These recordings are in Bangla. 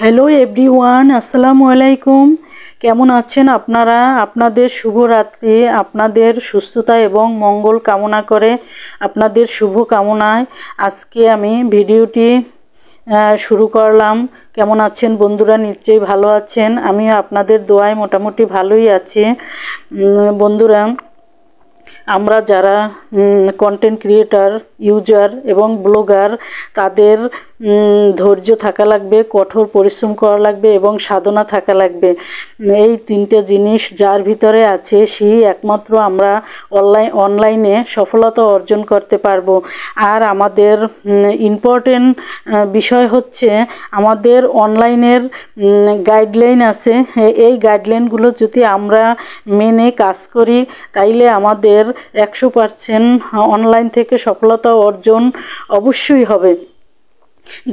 হ্যালো এভরিওয়ান, আসসালামু আলাইকুম। কেমন আছেন আপনারা? আপনাদের শুভরাত্রি, আপনাদের সুস্থতা এবং মঙ্গল কামনা করে আপনাদের শুভ কামনায় আজকে আমি ভিডিওটি শুরু করলাম। কেমন আছেন বন্ধুরা? নিশ্চয়ই ভালো আছেন। আমিও আপনাদের দোয়ায় মোটামুটি ভালোই আছি। বন্ধুরা, আমরা যারা কন্টেন্ট ক্রিয়েটার, ইউজার এবং ব্লগার, তাদের ধৈর্য থাকা লাগবে, কঠোর পরিশ্রম করা লাগবে এবং সাধনা থাকা লাগবে। এই তিনটে জিনিস যার ভিতরে আছে সেই একমাত্র আমরা অনলাইনে সফলতা অর্জন করতে পারবো। আর আমাদের ইম্পর্টেন্ট বিষয় হচ্ছে আমাদের অনলাইনের গাইডলাইন আছে। এই গাইডলাইনগুলো যদি আমরা মেনে কাজ করি তাইলে আমাদের 100% অনলাইন থেকে সফলতা অর্জন অবশ্যই হবে।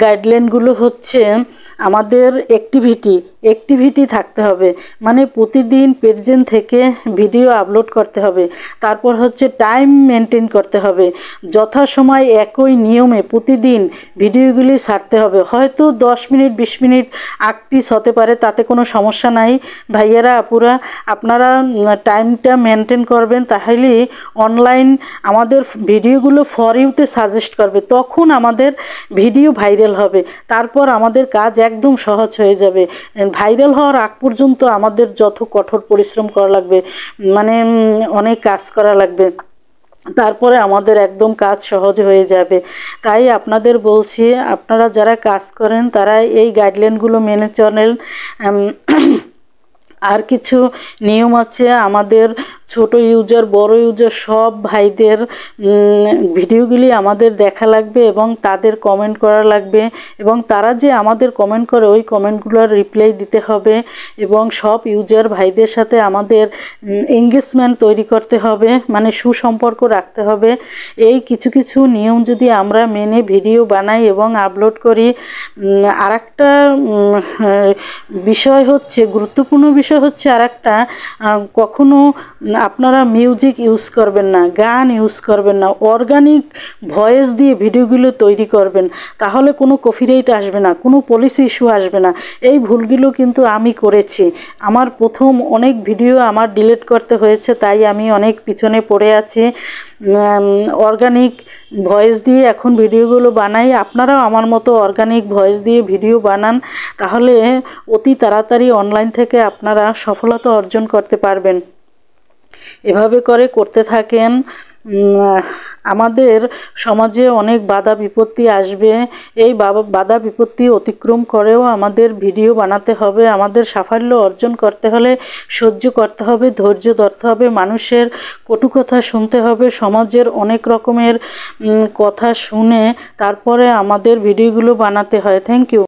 গাইডলাইনগুলো হচ্ছে আমাদের অ্যাক্টিভিটি থাকতে হবে, মানে প্রতিদিন প্রেজেন্ট থেকে ভিডিও আপলোড করতে হবে। তারপর হচ্ছে টাইম মেনটেন করতে হবে, যথাসময় একই নিয়মে প্রতিদিন ভিডিওগুলি ছাড়তে হবে। হয়তো 10 মিনিট 20 মিনিট 8 পিস হতে পারে, তাতে কোনো সমস্যা নাই। ভাইয়েরা আপুরা, আপনারা টাইমটা মেনটেন করবেন, তাহলেই অনলাইন আমাদের ভিডিওগুলো ফর ইউতে সাজেস্ট করবে, তখন আমাদের ভিডিও ভাইরাল হবে। তারপর আমাদের কাজ একদম সহজ হয়ে যাবে। ভাইরাল হওয়ার আগ পর্যন্ত আমাদের যত কঠোর পরিশ্রম করা লাগবে, মানে অনেক কাজ করা লাগবে, তারপরে আমাদের একদম কাজ সহজ হয়ে যাবে। তাই আপনাদের বলছি, আপনারা যারা কাজ করেন তারা এই গাইডলাইনগুলো মেনে চলেন। আর কিছু নিয়ম আছে আমাদের ছোট ইউজার, বড় ইউজার, সব ভাইদের ভিডিওগুলি আমাদের দেখা লাগবে এবং তাদের কমেন্ট করা লাগবে, এবং তারা যে আমাদের কমেন্ট করে ওই কমেন্টগুলোর রিপ্লাই দিতে হবে, এবং সব ইউজার ভাইদের সাথে আমাদের এঙ্গেজমেন্ট তৈরি করতে হবে, মানে সুসম্পর্ক রাখতে হবে। এই কিছু কিছু নিয়ম যদি আমরা মেনে ভিডিও বানাই এবং আপলোড করি। আর একটা বিষয় হচ্ছে, গুরুত্বপূর্ণ বিষয় হচ্ছে আর একটা, কখনো আপনারা মিউজিক ইউজ করবেন না, গান ইউজ করবেন না, অর্গানিক ভয়েস দিয়ে ভিডিওগুলো তৈরি করবেন, তাহলে কোনো কপিরাইট আসবে না, কোনো পলিসি ইস্যু আসবে না। এই ভুলগুলো কিন্তু আমি করেছি। আমার প্রথম অনেক ভিডিও আমার ডিলিট করতে হয়েছে, তাই আমি অনেক পিছনে পড়ে আছি। অর্গানিক ভয়েস দিয়ে এখন ভিডিওগুলো বানাই। আপনারাও আমার মতো অর্গানিক ভয়েস দিয়ে ভিডিও বানান, তাহলে অতি তাড়াতাড়ি অনলাইন থেকে আপনারা সফলতা অর্জন করতে পারবেন। এভাবে করতে থাকেন। আমাদের সমাজে অনেক বাধা বিপত্তি আসবে। এই বাধা বিপত্তি অতিক্রম করেও আমাদের ভিডিও বানাতে হবে। আমাদের সাফল্য অর্জন করতে হলে সহ্য করতে হবে, ধৈর্য ধরতে হবে, মানুষের কটু কথা শুনতে হবে, সমাজের অনেক রকমের কথা শুনে তারপরে আমাদের ভিডিওগুলো বানাতে হয়। Thank you.